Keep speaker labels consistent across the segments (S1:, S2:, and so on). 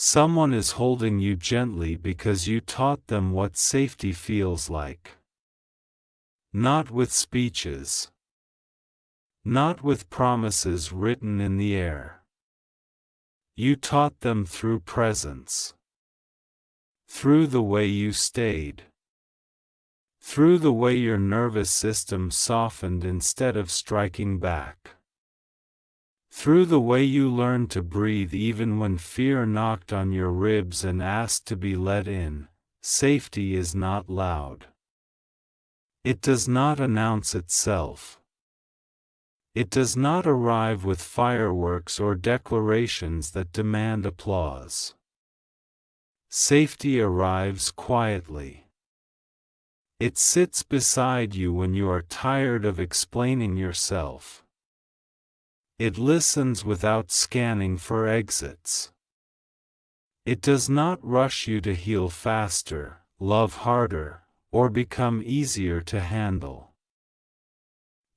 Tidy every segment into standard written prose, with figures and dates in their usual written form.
S1: Someone is holding you gently because you taught them what safety feels like. Not with speeches. Not with promises written in the air. You taught them through presence. Through the way you stayed. Through the way your nervous system softened instead of striking back. Through the way you learned to breathe even when fear knocked on your ribs and asked to be let in. Safety is not loud. It does not announce itself. It does not arrive with fireworks or declarations that demand applause. Safety arrives quietly. It sits beside you when you are tired of explaining yourself. It listens without scanning for exits. It does not rush you to heal faster, love harder, or become easier to handle.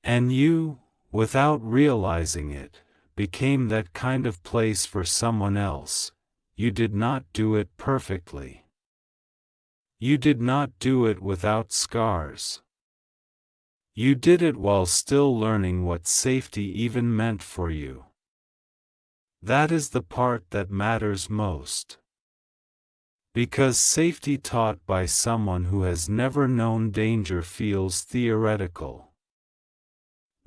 S1: And you, without realizing it, became that kind of place for someone else. You did not do it perfectly. You did not do it without scars. You did it while still learning what safety even meant for you. That is the part that matters most. Because safety taught by someone who has never known danger feels theoretical.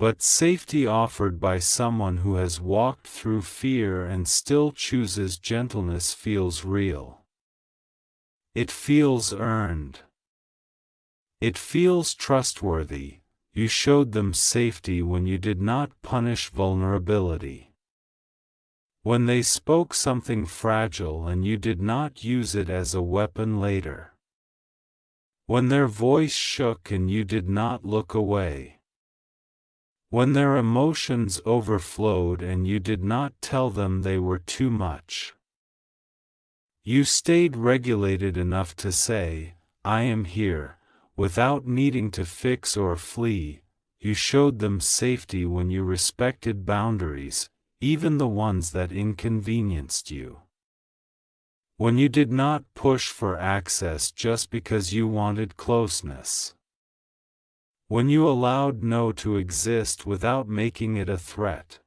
S1: But safety offered by someone who has walked through fear and still chooses gentleness feels real. It feels earned. It feels trustworthy. You showed them safety when you did not punish vulnerability. When they spoke something fragile and you did not use it as a weapon later. When their voice shook and you did not look away. When their emotions overflowed and you did not tell them they were too much. You stayed regulated enough to say, "I am here," without needing to fix or flee. You showed them safety when you respected boundaries, even the ones that inconvenienced you. When you did not push for access just because you wanted closeness. When you allowed no to exist without making it a threat.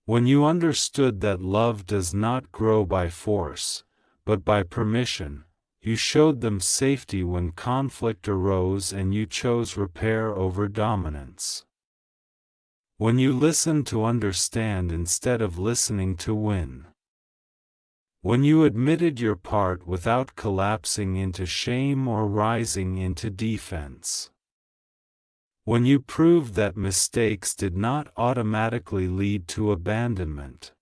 S1: When you understood that love does not grow by force, but by permission. You showed them safety when conflict arose and you chose repair over dominance. When you listened to understand instead of listening to win. When you admitted your part without collapsing into shame or rising into defense. When you proved that mistakes did not automatically lead to abandonment.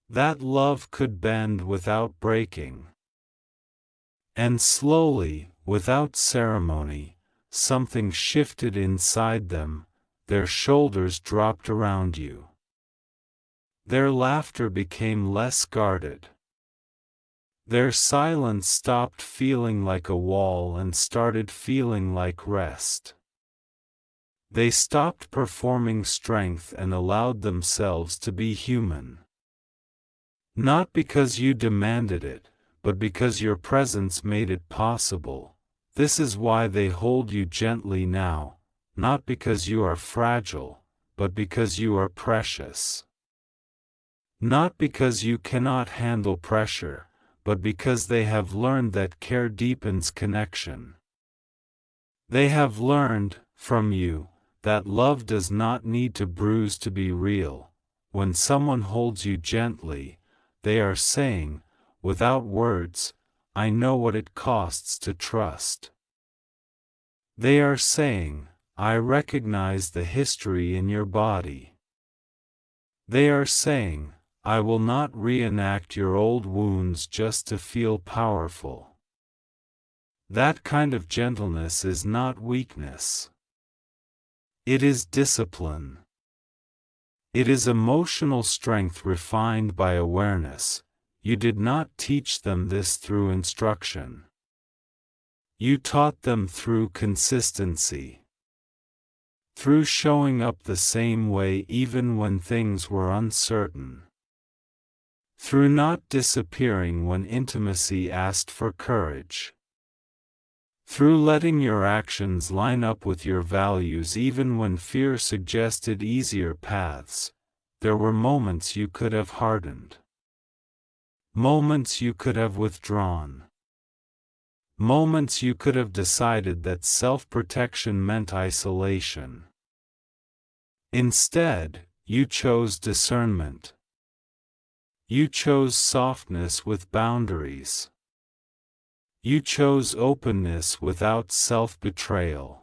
S1: That love could bend without breaking. And slowly, without ceremony, something shifted inside them, their shoulders dropped around you. Their laughter became less guarded. Their silence stopped feeling like a wall and started feeling like rest. They stopped performing strength and allowed themselves to be human. Not because you demanded it, but because your presence made it possible. This is why they hold you gently now, not because you are fragile, but because you are precious. Not because you cannot handle pressure, but because they have learned that care deepens connection. They have learned, from you, that love does not need to bruise to be real. When someone holds you gently, they are saying, without words, "I know what it costs to trust." They are saying, "I recognize the history in your body." They are saying, "I will not reenact your old wounds just to feel powerful." That kind of gentleness is not weakness. It is discipline. It is emotional strength refined by awareness. You did not teach them this through instruction. You taught them through consistency. Through showing up the same way even when things were uncertain. through not disappearing when intimacy asked for courage, through letting your actions line up with your values even when fear suggested easier paths. There were moments you could have hardened, moments you could have withdrawn, moments you could have decided that self-protection meant isolation. Instead, you chose discernment. You chose softness with boundaries. You chose openness without self-betrayal.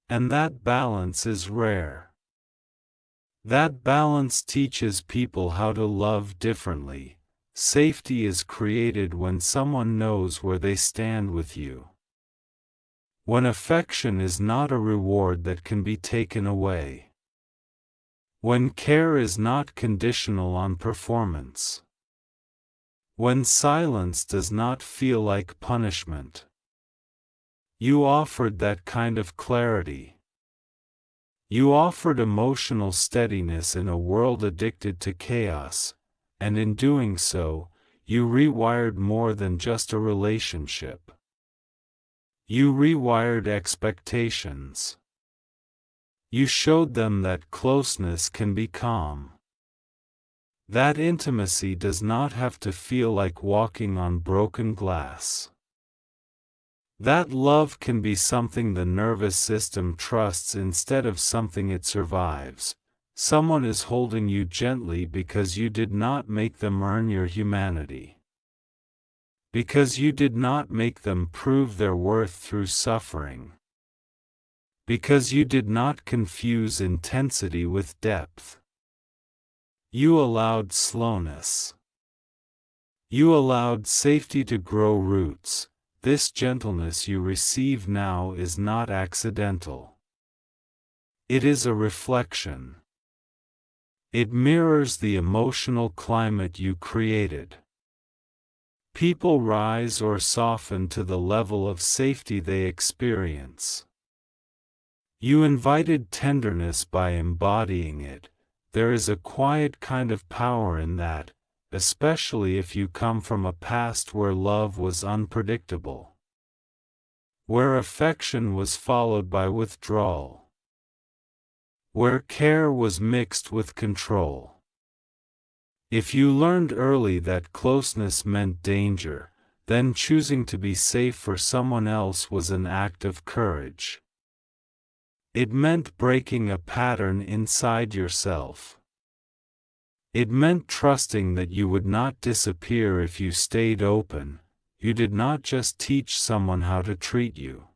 S1: And that balance is rare. That balance teaches people how to love differently. Safety is created when someone knows where they stand with you. When affection is not a reward that can be taken away. When care is not conditional on performance. When silence does not feel like punishment. You offered that kind of clarity. You offered emotional steadiness in a world addicted to chaos, and in doing so, you rewired more than just a relationship. You rewired expectations. You showed them that closeness can be calm. That intimacy does not have to feel like walking on broken glass. That love can be something the nervous system trusts instead of something it survives. Someone is holding you gently because you did not make them earn your humanity. Because you did not make them prove their worth through suffering. Because you did not confuse intensity with depth. You allowed slowness. You allowed safety to grow roots. This gentleness you receive now is not accidental. It is a reflection. It mirrors the emotional climate you created. People rise or soften to the level of safety they experience. You invited tenderness by embodying it. There is a quiet kind of power in that, especially if you come from a past where love was unpredictable. Where affection was followed by withdrawal. Where care was mixed with control. If you learned early that closeness meant danger, then choosing to be safe for someone else was an act of courage. It meant breaking a pattern inside yourself. It meant trusting that you would not disappear if you stayed open. You did not just teach someone how to treat you.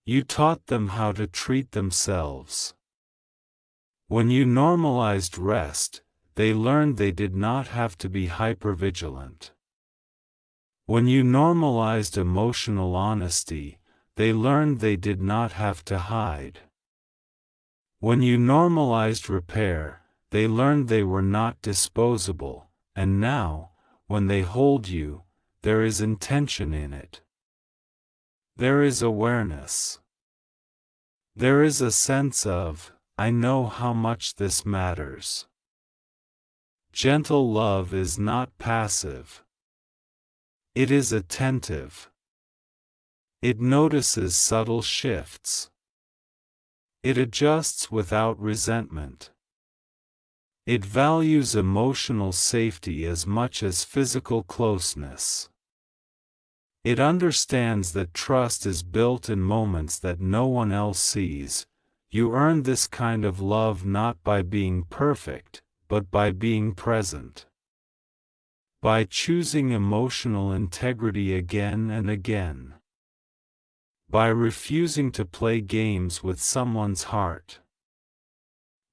S1: You taught them how to treat themselves. When you normalized rest, they learned they did not have to be hypervigilant. When you normalized emotional honesty, they learned they did not have to hide. When you normalized repair, they learned they were not disposable, and now, when they hold you, there is intention in it. There is awareness. There is a sense of, I know how much this matters. Gentle love is not passive. It is attentive. It notices subtle shifts. It adjusts without resentment. It values emotional safety as much as physical closeness. It understands that trust is built in moments that no one else sees. You earn this kind of love not by being perfect, but by being present. By choosing emotional integrity again and again. By refusing to play games with someone's heart.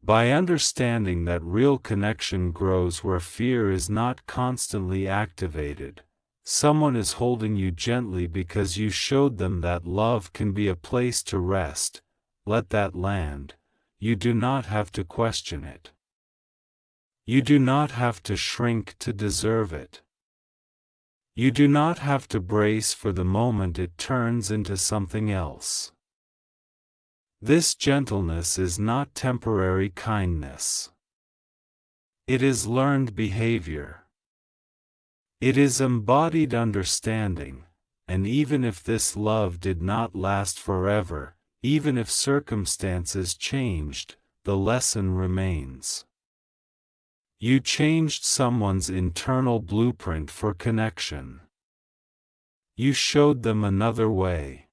S1: By understanding that real connection grows where fear is not constantly activated. Someone is holding you gently because you showed them that love can be a place to rest. Let that land. You do not have to question it. You do not have to shrink to deserve it. You do not have to brace for the moment it turns into something else. This gentleness is not temporary kindness. It is learned behavior. It is embodied understanding, and even if this love did not last forever, even if circumstances changed, the lesson remains. You changed someone's internal blueprint for connection. You showed them another way.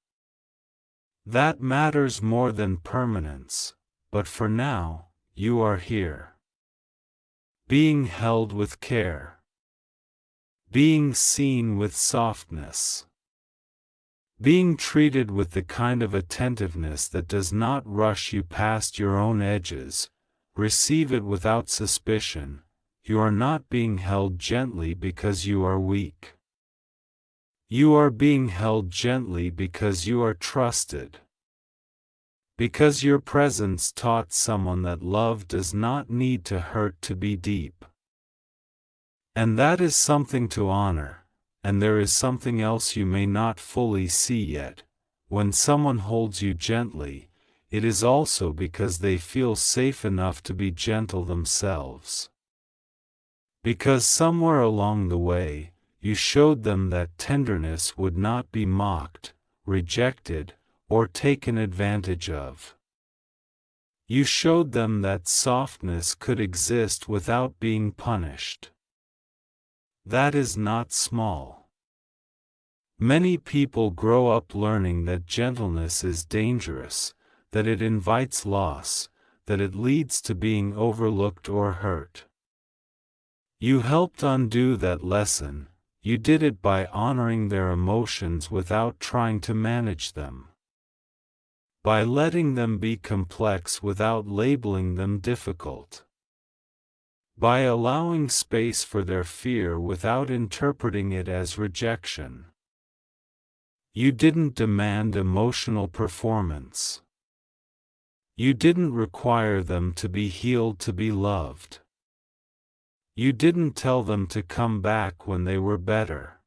S1: That matters more than permanence, but for now, you are here. Being held with care. Being seen with softness. Being treated with the kind of attentiveness that does not rush you past your own edges. Receive it without suspicion. You are not being held gently because you are weak. You are being held gently because you are trusted. Because your presence taught someone that love does not need to hurt to be deep. And that is something to honor, and there is something else you may not fully see yet. When someone holds you gently, it is also because they feel safe enough to be gentle themselves. Because somewhere along the way, you showed them that tenderness would not be mocked, rejected, or taken advantage of. You showed them that softness could exist without being punished. That is not small. Many people grow up learning that gentleness is dangerous, that it invites loss, that it leads to being overlooked or hurt. You helped undo that lesson. You did it by honoring their emotions without trying to manage them. By letting them be complex without labeling them difficult. By allowing space for their fear without interpreting it as rejection. You didn't demand emotional performance. You didn't require them to be healed to be loved. You didn't tell them to come back when they were better.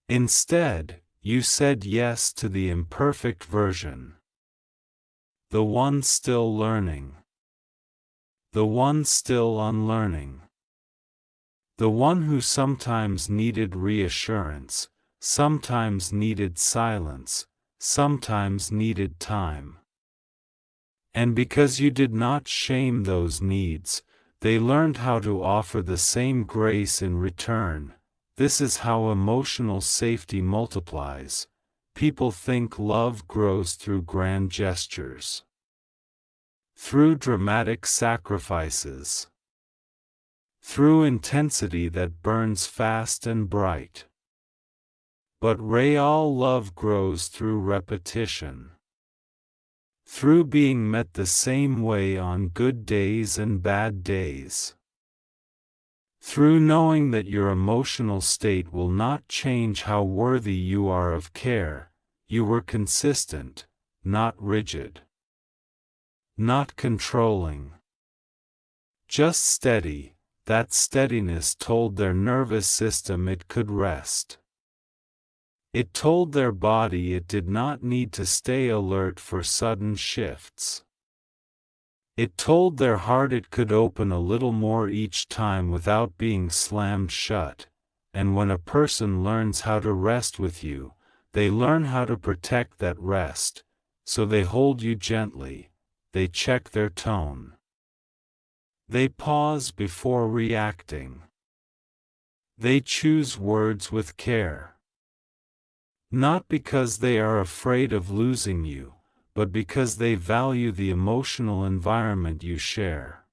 S1: Instead, you said yes to the imperfect version. The one still learning. The one still unlearning. The one who sometimes needed reassurance, sometimes needed silence, sometimes needed time. And because you did not shame those needs, they learned how to offer the same grace in return. This is how emotional safety multiplies. People think love grows through grand gestures. Through dramatic sacrifices. Through intensity that burns fast and bright. But real love grows through repetition. Through being met the same way on good days and bad days. Through knowing that your emotional state will not change how worthy you are of care. You were consistent, not rigid. Not controlling. Just steady. That steadiness told their nervous system it could rest. It told their body it did not need to stay alert for sudden shifts. It told their heart it could open a little more each time without being slammed shut. And when a person learns how to rest with you, they learn how to protect that rest, so they hold you gently, they check their tone. They pause before reacting. They choose words with care. Not because they are afraid of losing you, but because they value the emotional environment you share.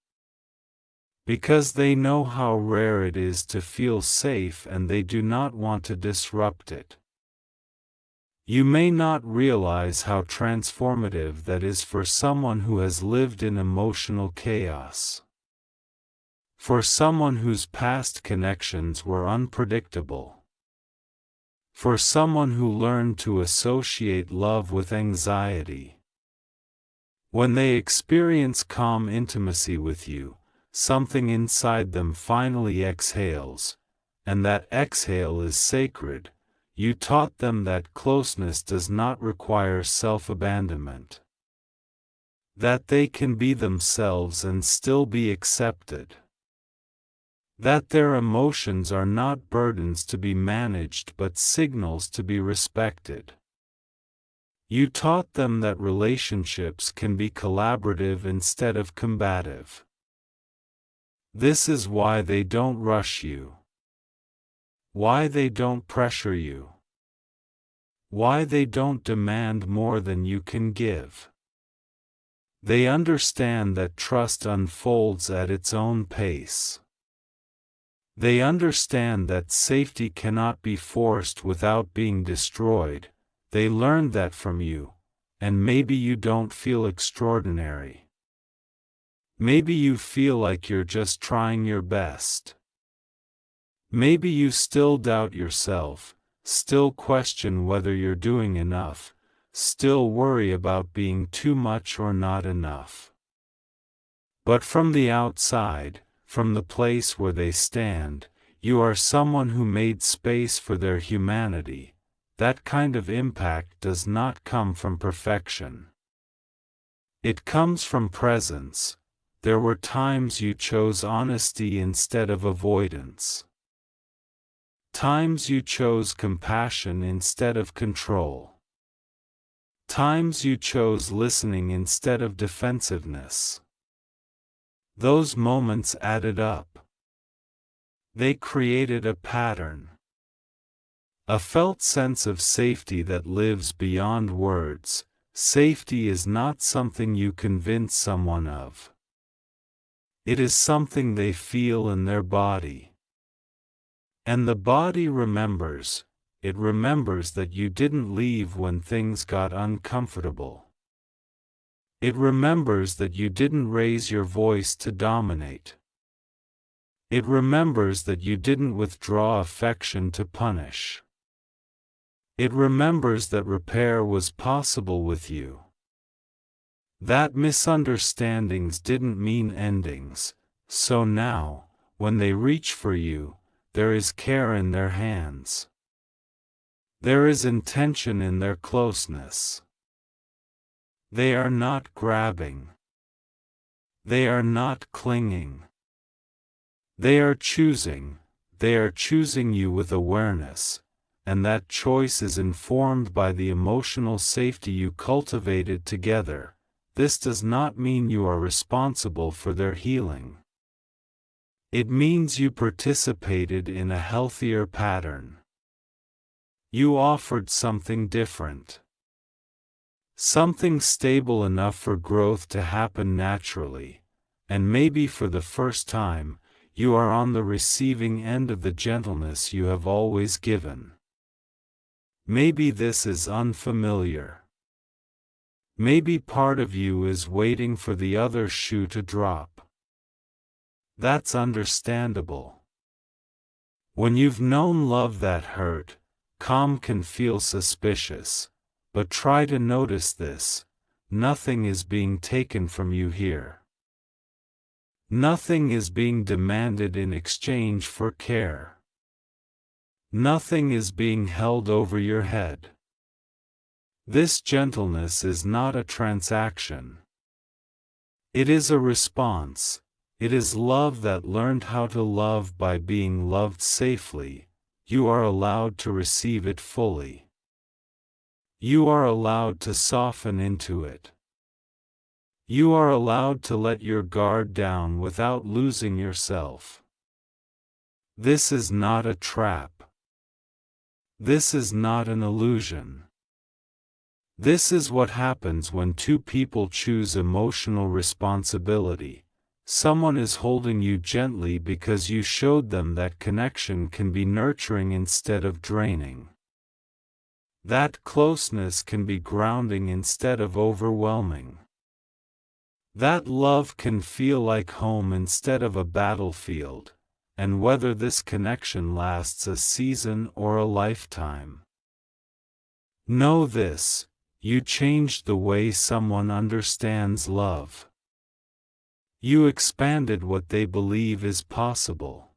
S1: Because they know how rare it is to feel safe and they do not want to disrupt it. You may not realize how transformative that is for someone who has lived in emotional chaos. For someone whose past connections were unpredictable. For someone who learned to associate love with anxiety. When they experience calm intimacy with you, something inside them finally exhales, and that exhale is sacred. You taught them that closeness does not require self-abandonment. That they can be themselves and still be accepted. That their emotions are not burdens to be managed but signals to be respected. You taught them that relationships can be collaborative instead of combative. This is why they don't rush you. Why they don't pressure you. Why they don't demand more than you can give. They understand that trust unfolds at its own pace. They understand that safety cannot be forced without being destroyed. They learned that from you, and maybe you don't feel extraordinary. Maybe you feel like you're just trying your best. Maybe you still doubt yourself, still question whether you're doing enough, still worry about being too much or not enough. But from the outside, from the place where they stand, you are someone who made space for their humanity. That kind of impact does not come from perfection. It comes from presence. There were times you chose honesty instead of avoidance. Times you chose compassion instead of control. Times you chose listening instead of defensiveness. Those moments added up. They created a pattern. A felt sense of safety that lives beyond words. Safety is not something you convince someone of. It is something they feel in their body. And the body remembers. It remembers that you didn't leave when things got uncomfortable. It remembers that you didn't raise your voice to dominate. It remembers that you didn't withdraw affection to punish. It remembers that repair was possible with you. That misunderstandings didn't mean endings, so now, when they reach for you, there is care in their hands. There is intention in their closeness. They are not grabbing. They are not clinging. They are choosing you with awareness, and that choice is informed by the emotional safety you cultivated together. This does not mean you are responsible for their healing. It means you participated in a healthier pattern. You offered something different. Something stable enough for growth to happen naturally, and maybe for the first time, you are on the receiving end of the gentleness you have always given. Maybe this is unfamiliar. Maybe part of you is waiting for the other shoe to drop. That's understandable. When you've known love that hurt, calm can feel suspicious. But try to notice this: nothing is being taken from you here. Nothing is being demanded in exchange for care. Nothing is being held over your head. This gentleness is not a transaction. It is a response. It is love that learned how to love by being loved safely. You are allowed to receive it fully. You are allowed to soften into it. You are allowed to let your guard down without losing yourself. This is not a trap. This is not an illusion. This is what happens when two people choose emotional responsibility. Someone is holding you gently because you showed them that connection can be nurturing instead of draining. That closeness can be grounding instead of overwhelming. That love can feel like home instead of a battlefield, and whether this connection lasts a season or a lifetime. Know this: you changed the way someone understands love. You expanded what they believe is possible.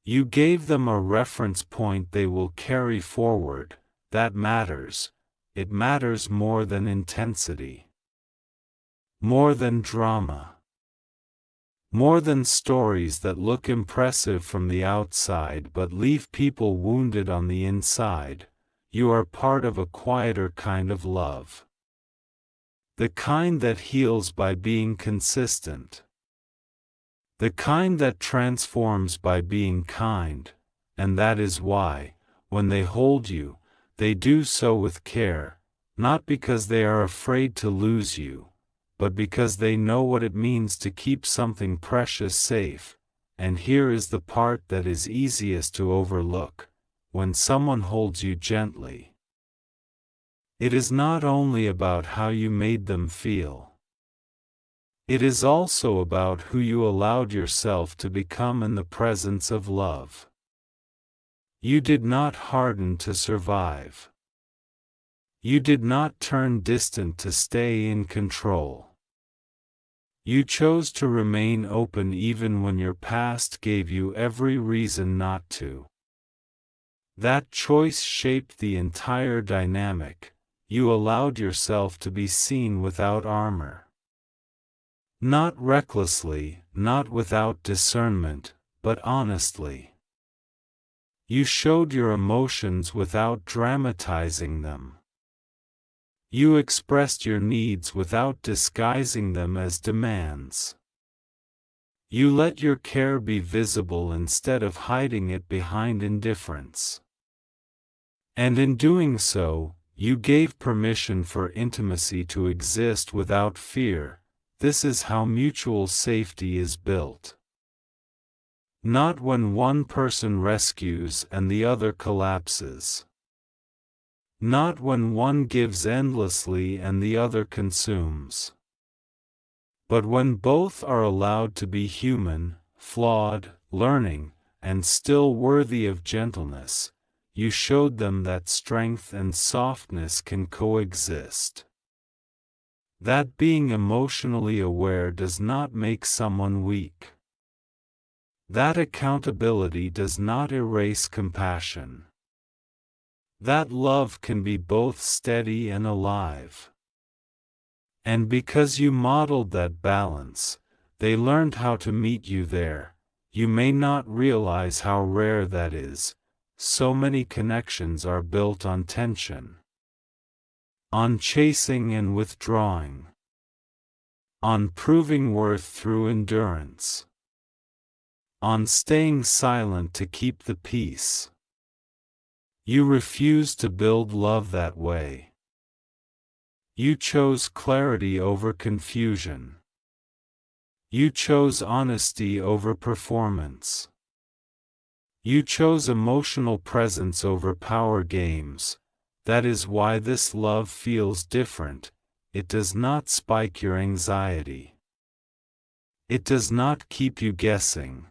S1: You gave them a reference point they will carry forward. That matters. It matters more than intensity. More than drama. More than stories that look impressive from the outside but leave people wounded on the inside, you are part of a quieter kind of love. The kind that heals by being consistent. The kind that transforms by being kind, and that is why, when they hold you, they do so with care, not because they are afraid to lose you, but because they know what it means to keep something precious safe. And here is the part that is easiest to overlook: when someone holds you gently, it is not only about how you made them feel. It is also about who you allowed yourself to become in the presence of love. You did not harden to survive. You did not turn distant to stay in control. You chose to remain open even when your past gave you every reason not to. That choice shaped the entire dynamic. You allowed yourself to be seen without armor. Not recklessly, not without discernment, but honestly. You showed your emotions without dramatizing them. You expressed your needs without disguising them as demands. You let your care be visible instead of hiding it behind indifference. And in doing so, you gave permission for intimacy to exist without fear. This is how mutual safety is built. Not when one person rescues and the other collapses. Not when one gives endlessly and the other consumes. But when both are allowed to be human, flawed, learning, and still worthy of gentleness, you showed them that strength and softness can coexist. That being emotionally aware does not make someone weak. That accountability does not erase compassion. That love can be both steady and alive. And because you modeled that balance, they learned how to meet you there. You may not realize how rare that is. So many connections are built on tension. On chasing and withdrawing. On proving worth through endurance. On staying silent to keep the peace. You refuse to build love that way. You chose clarity over confusion. You chose honesty over performance. You chose emotional presence over power games. That is why this love feels different. It does not spike your anxiety. It does not keep you guessing.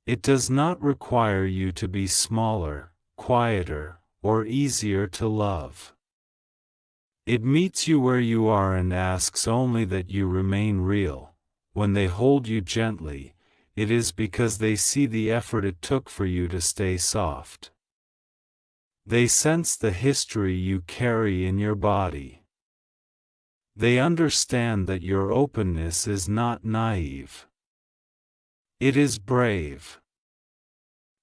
S1: It does not require you to be smaller, quieter, or easier to love. It meets you where you are and asks only that you remain real. When they hold you gently, it is because they see the effort it took for you to stay soft. They sense the history you carry in your body. They understand that your openness is not naive. It is brave.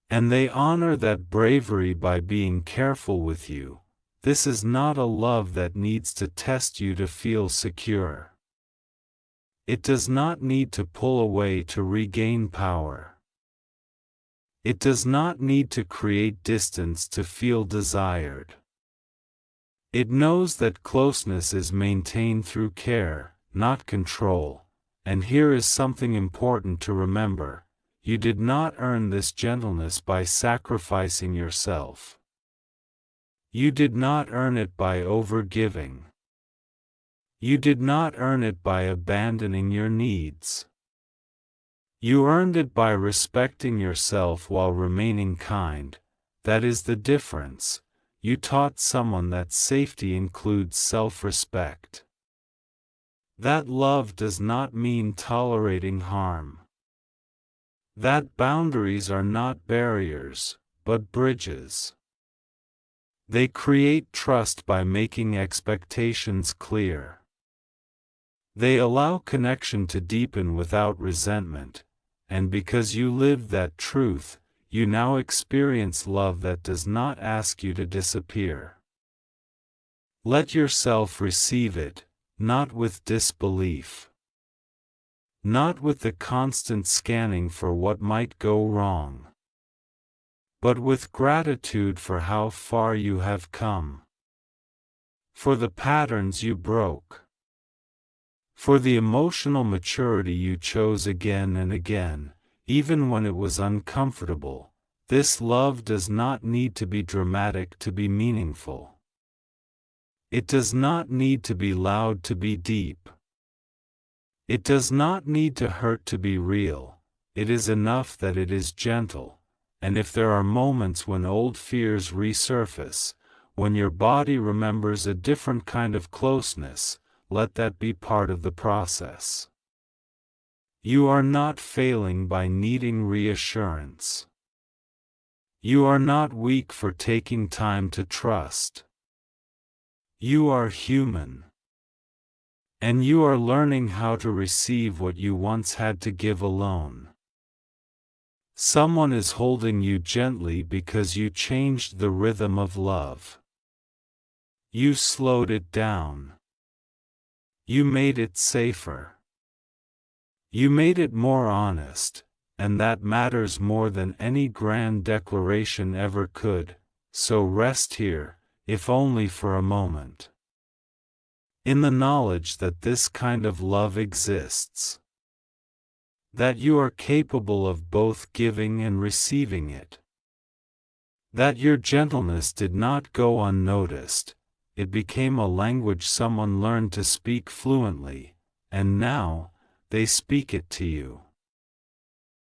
S1: And they honor that bravery by being careful with you. This is not a love that needs to test you to feel secure. It does not need to pull away to regain power. It does not need to create distance to feel desired. It knows that closeness is maintained through care, not control. And here is something important to remember: you did not earn this gentleness by sacrificing yourself. You did not earn it by overgiving. You did not earn it by abandoning your needs. You earned it by respecting yourself while remaining kind. That is the difference. You taught someone that safety includes self-respect. That love does not mean tolerating harm. That boundaries are not barriers, but bridges. They create trust by making expectations clear. They allow connection to deepen without resentment, and because you lived that truth, you now experience love that does not ask you to disappear. Let yourself receive it, not with disbelief, not with the constant scanning for what might go wrong, but with gratitude for how far you have come, for the patterns you broke, for the emotional maturity you chose again and again, even when it was uncomfortable. This love does not need to be dramatic to be meaningful. It does not need to be loud to be deep. It does not need to hurt to be real. It is enough that it is gentle, and if there are moments when old fears resurface, when your body remembers a different kind of closeness, let that be part of the process. You are not failing by needing reassurance. You are not weak for taking time to trust. You are human. And you are learning how to receive what you once had to give alone. Someone is holding you gently because you changed the rhythm of love. You slowed it down. You made it safer. You made it more honest, and that matters more than any grand declaration ever could, so rest here, if only for a moment, in the knowledge that this kind of love exists, that you are capable of both giving and receiving it, that your gentleness did not go unnoticed, it became a language someone learned to speak fluently, and now, they speak it to you.